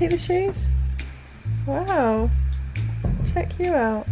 take the shoes? Wow. Check you out.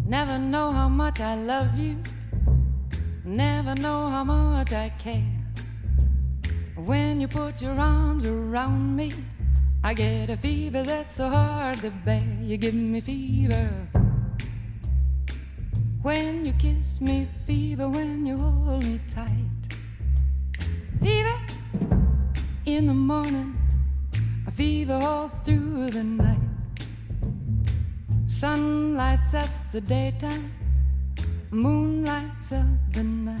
Never know how much I love you. Never know how much I care. When you put your arms around me, I get a fever that's so hard to bear. You give me fever when you kiss me, fever when you hold me tight. Fever in the morning, a fever all through the night. Sun lights up the daytime, moon lights up the night.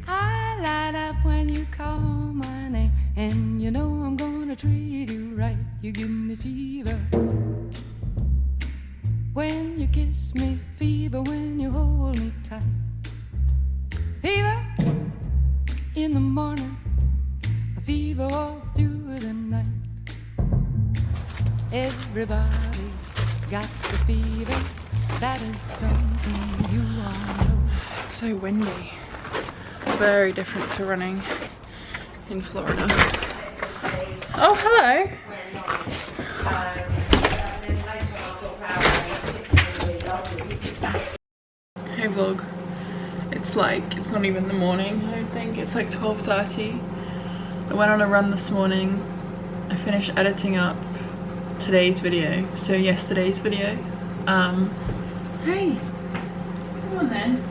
I light up when you call my name, and you know I'm gonna treat you right. You give me fever when you kiss me, fever when you hold me tight. Fever in the morning, a fever all through the night. Everybody's got the fever, that is something you all know. So windy. Very different to running in Florida. Oh, hello. Hey vlog. It's not even the morning, I don't think. It's like 12:30. I went on a run this morning. I finished editing up today's video, so yesterday's video. Hey, come on then.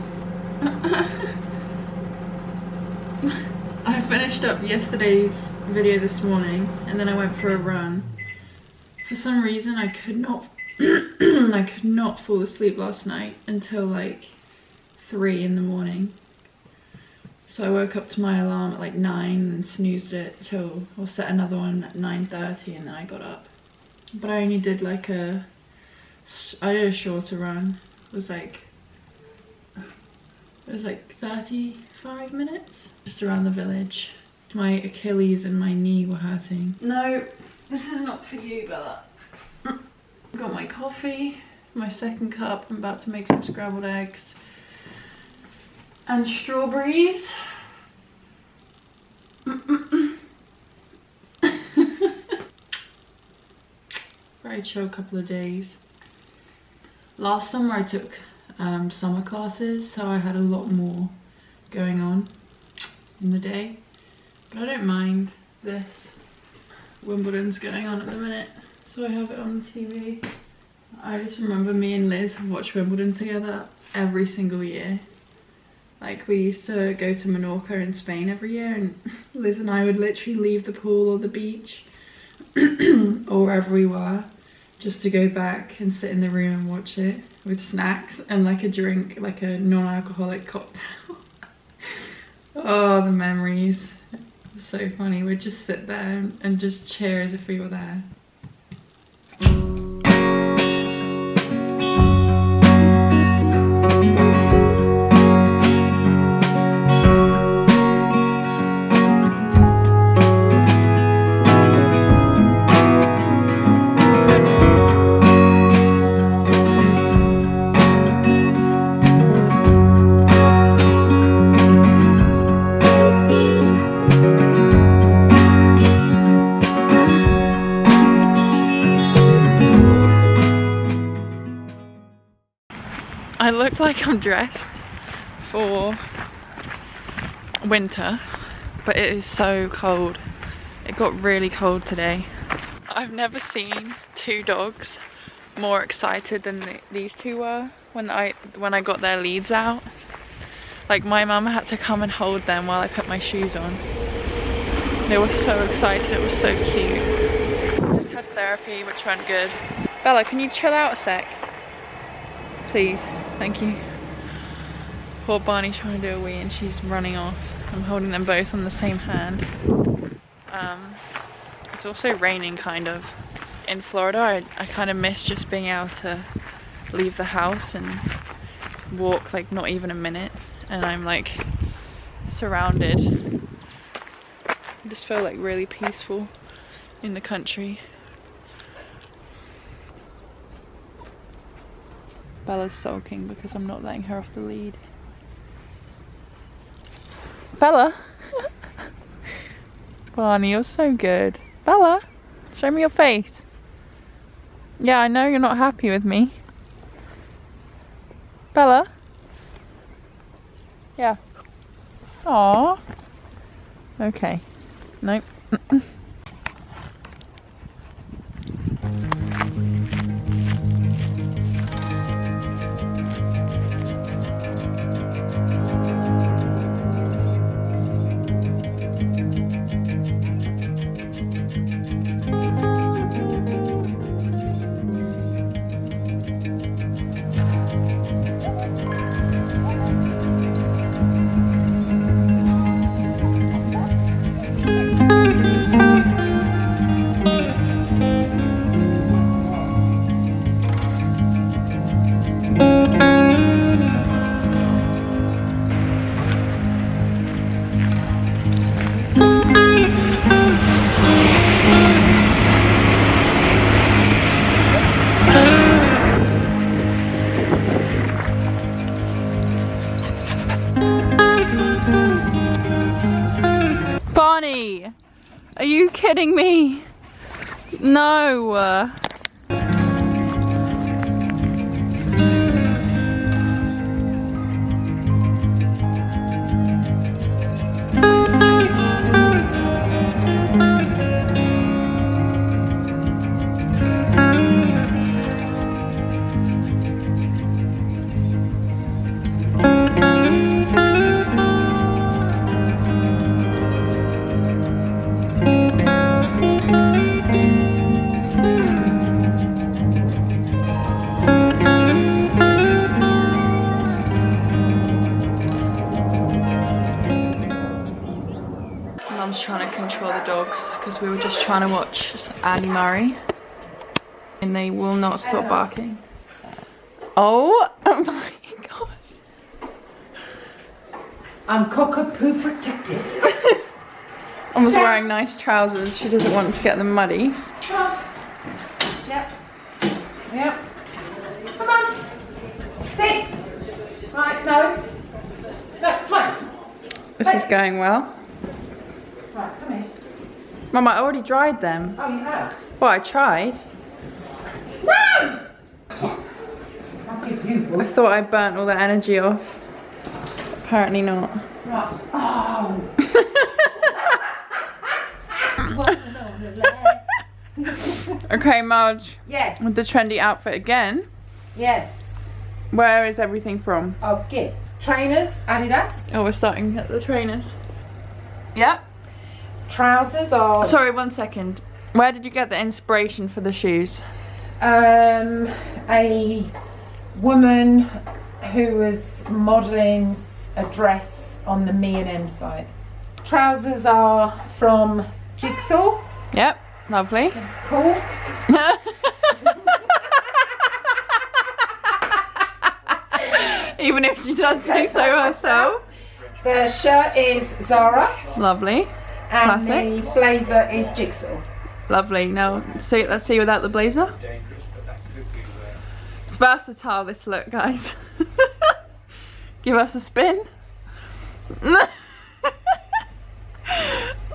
I finished up yesterday's video this morning, and then I went for a run. For some reason I could not I could not fall asleep last night until like 3 in the morning. So I woke up to my alarm at like 9 and snoozed it till, or set another one at 9:30, and then I got up. But I only did like I did a shorter run. It was like 35 minutes, just around the village. My Achilles and my knee were hurting. No, this is not for you, Bella. Got my coffee, my second cup. I'm about to make some scrambled eggs and strawberries. Very chill couple of days. Last summer I took summer classes, so I had a lot more going on in the day, but I don't mind this. Wimbledon's going on at the minute, so I have it on the TV. I just remember me and Liz have watched Wimbledon together every single year. Like, we used to go to Menorca in Spain every year, and Liz and I would literally leave the pool or the beach or wherever we were just to go back and sit in the room and watch it with snacks and like a drink, like a non-alcoholic cocktail. Oh, the memories. It was so funny. We'd just sit there and just cheer as if we were there. I look like I'm dressed for winter, but it is so cold. It got really cold today. I've never seen two dogs more excited than these two were when I got their leads out. Like, my mum had to come and hold them while I put my shoes on. They were so excited, it was so cute. I just had therapy, which went good. Bella, can you chill out a sec? Please, thank you. Poor Barney's trying to do a wee and she's running off. I'm holding them both on the same hand. It's also raining, kind of. In Florida, I kind of miss just being able to leave the house and walk like not even a minute, and I'm like surrounded. I just feel like really peaceful in the country. Bella's sulking because I'm not letting her off the lead. Bella! Barney, you're so good. Bella, show me your face. Yeah, I know you're not happy with me. Bella? Yeah. Aww. Okay. Nope. Barney, are you kidding me? No. Mum's trying to control the dogs because we were just trying to watch Andy Murray and they will not stop barking. Oh my gosh. I'm cockapoo protected. Mum's wearing nice trousers. She doesn't want to get them muddy. Yep. Yep. Come on. Sit. Right, no. No, come on. This is going well. Right, come here. Mum, I already dried them. Oh, you have? Well, I tried. No! I'll give you I one. thought I burnt all the energy off. Apparently not. Right. Oh. Okay, Marge. Yes. With the trendy outfit again. Yes. Where is everything from? I'll get trainers, Adidas. Oh, we're starting at the trainers. Yep. Trousers are Sorry, 1 second. Where did you get the inspiration for the shoes? a woman who was modelling a dress on the Me&M site. Trousers are from Jigsaw. Yep, lovely. It's cool. Even if she does say so herself. The shirt is Zara Lovely. and Classic. the blazer is Jigsaw. Lovely. Now, see, let's see without the blazer. It's versatile, this look, guys. Give us a spin.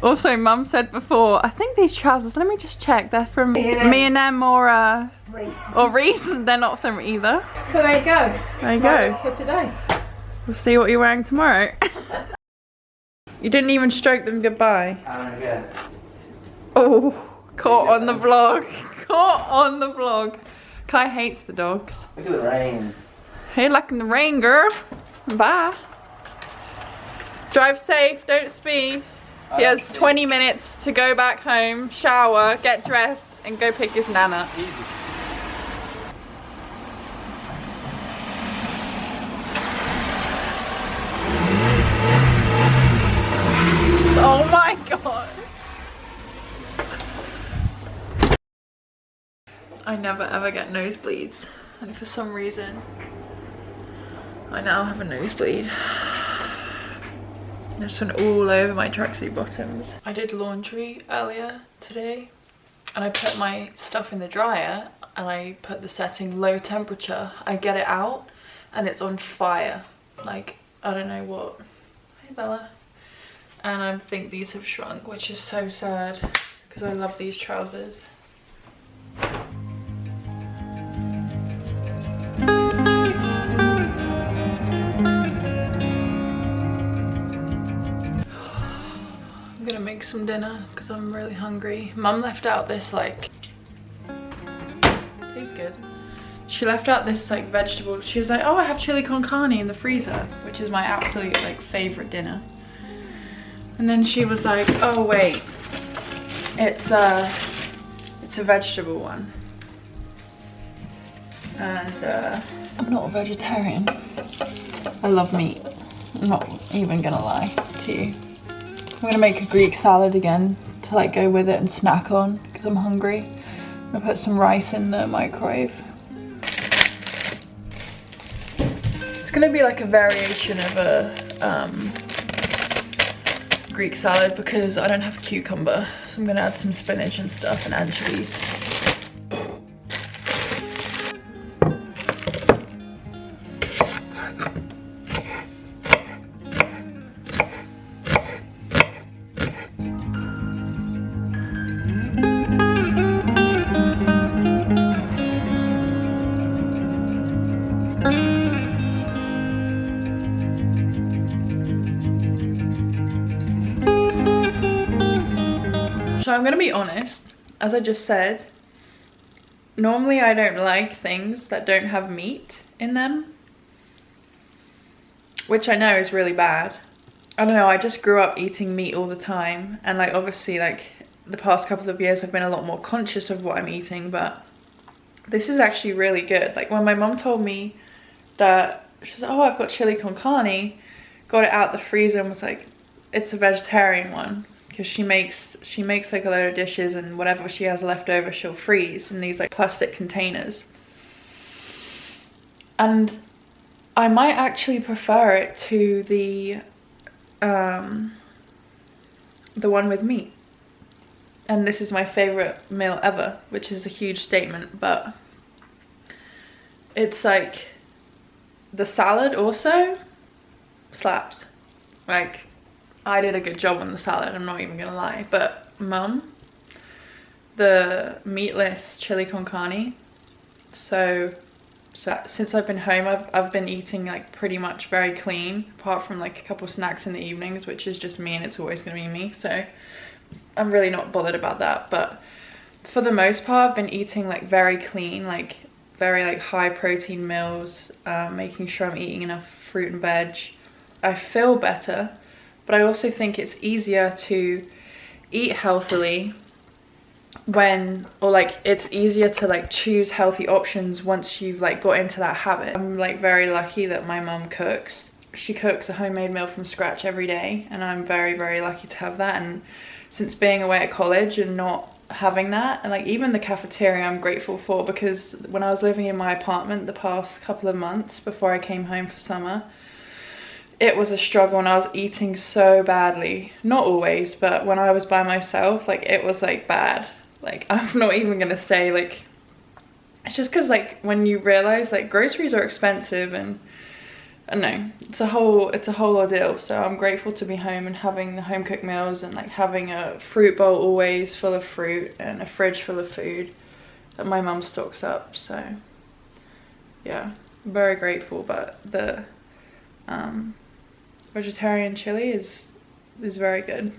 Also, Mum said before, I think these trousers, let me just check, they're from Me&M or Reese. They're not from either. So there you go. There you That's my go. look for today. We'll see what you're wearing tomorrow. You didn't even stroke them goodbye. Oh, caught on the vlog. Caught on the vlog. Kai hates the dogs. Look at the rain. Hey, luck in the rain, girl. Bye. Drive safe, don't speed. He has 20 minutes to go back home, shower, get dressed, and go pick his nana. Easy. Oh my god. I never ever get nosebleeds, and for some reason I now have a nosebleed. I just went all over my tracksuit bottoms. I did laundry earlier today and I put my stuff in the dryer and I put the setting low temperature, I get it out and it's on fire. Like, I don't know what. Hey Bella. And I think these have shrunk, which is so sad because I love these trousers. I'm gonna make some dinner because I'm really hungry. Mum left out this like, tastes good. She left out this like vegetable. She was like, oh, I have chili con carne in the freezer, which is my absolute like favorite dinner. And then she was like, oh wait, it's a vegetable one. And I'm not a vegetarian. I love meat. I'm not even gonna lie to you. I'm gonna make a Greek salad again to like go with it and snack on because I'm hungry. I'm gonna put some rice in the microwave. It's gonna be like a variation of a Greek salad because I don't have cucumber, so I'm gonna add some spinach and stuff and anchovies. So I'm gonna be honest, as I just said, normally I don't like things that don't have meat in them, which I know is really bad. I don't know, I just grew up eating meat all the time, and like obviously like the past couple of years I've been a lot more conscious of what I'm eating, but this is actually really good. Like when my mum told me that, she was like, oh, I've got chili con carne, got it out the freezer and was like, it's a vegetarian one. Because she makes like a load of dishes, and whatever she has left over she'll freeze in these like plastic containers. And I might actually prefer it to the one with meat. And this is my favorite meal ever, which is a huge statement, but it's like the salad also slaps. Like, I did a good job on the salad, I'm not even gonna lie, but Mum, the meatless chili con carne, so since I've been home I've been eating like pretty much very clean, apart from like a couple snacks in the evenings, which is just me and it's always gonna be me, so I'm really not bothered about that. But for the most part I've been eating like very clean, like very like high protein meals, making sure I'm eating enough fruit and veg. I feel better. But I also think it's easier to eat healthily it's easier to like choose healthy options once you've like got into that habit. I'm like very lucky that my mum cooks. She cooks a homemade meal from scratch every day, and I'm very, very lucky to have that. And since being away at college and not having that, and like even the cafeteria I'm grateful for, because when I was living in my apartment the past couple of months before I came home for summer, it was a struggle and I was eating so badly. Not always, but when I was by myself, like it was like bad. Like I'm not even gonna say like, it's just because like when you realize like groceries are expensive, and I don't know, it's a whole ordeal. So I'm grateful to be home and having the home cooked meals, and like having a fruit bowl always full of fruit and a fridge full of food that my mum stocks up. So yeah, I'm very grateful. But the vegetarian chili is very good.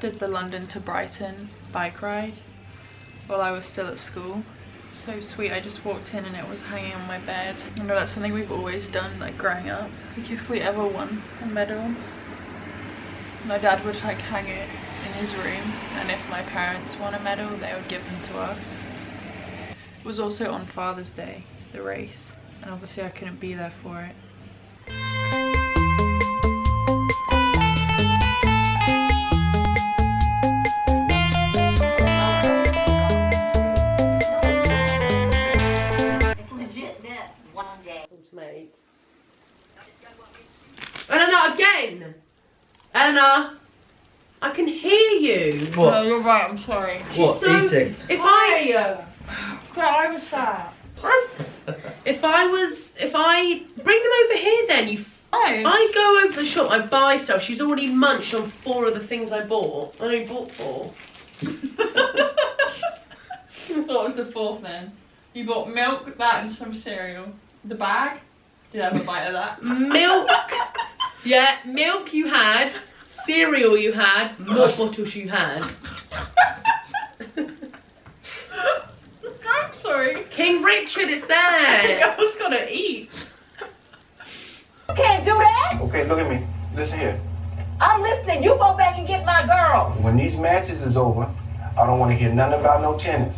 Did the London to Brighton bike ride while I was still at school. So sweet. I just walked in and it was hanging on my bed. I know that's something we've always done, like growing up. Like if we ever won a medal, my dad would like hang it in his room, and if my parents won a medal, they would give them to us. It was also on Father's Day, the race, and obviously I couldn't be there for it. Mate. Eleanor, again! Eleanor! I can hear you! What? No, you're right, I'm sorry. What, eating? If I was sad. If I bring them over here then, you I go over the shop, I buy stuff. She's already munched on 4 of the things I bought. I only bought 4. What was the 4th then? You bought milk, that and some cereal. The bag? Did I have a bite of that? Milk! Yeah, milk you had, cereal you had, more bottles you had. I'm sorry. King Richard is there! I was gonna eat. You can't do that. Okay, look at me. Listen here. I'm listening. You go back and get my girls. When these matches is over, I don't want to hear nothing about no tennis.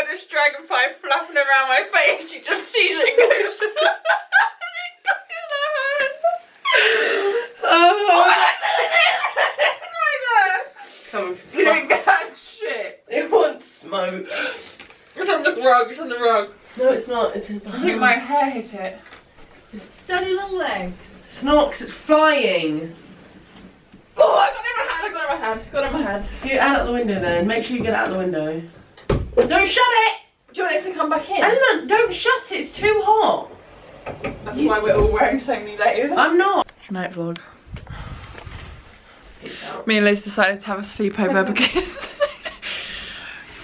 This dragonfly flapping around my face, she just sees it and goes. You don't get shit. It wants smoke. It's on the rug, it's on the rug. No, it's not. It's in I think my hair hit it. It's Daddy long legs. not, 'cause it's flying. Oh, I got it in my hand, I got it in my hand, got it in my hand. Get out the window then. Make sure you get out the window. Don't shut it! Do you want it to come back in? Eleanor, don't shut it. It's too hot. That's why we're all wearing so many layers. I'm not. Night vlog. It's out. Me and Liz decided to have a sleepover because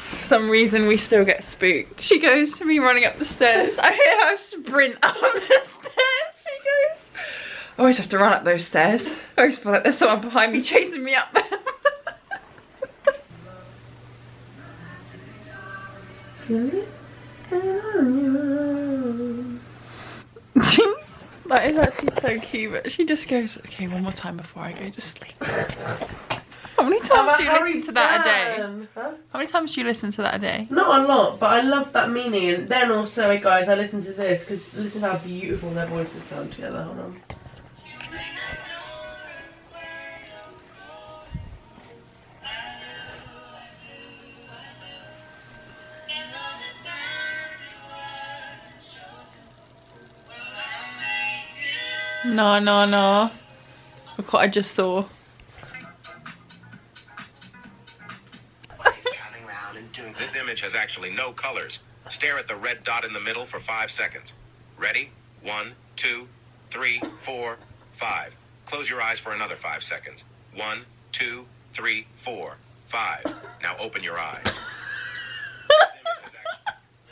for some reason we still get spooked. She goes to me running up the stairs. I hear her sprint up the stairs. She goes. I always have to run up those stairs. I always feel like there's someone behind me chasing me up them. That is actually so cute, but she just goes, okay, one more time before I go to sleep. How many times do you listen to that a day? Huh? How many times do you listen to that a day? Not a lot, but I love that meaning. And then also, guys, I listen to this because listen how beautiful their voices sound together. Hold on. No. Look what I just saw. This image has actually no colors. Stare at the red dot in the middle for 5 seconds. Ready? 1, 2, 3, 4, 5. Close your eyes for another 5 seconds. 1, 2, 3, 4, 5. Now open your eyes.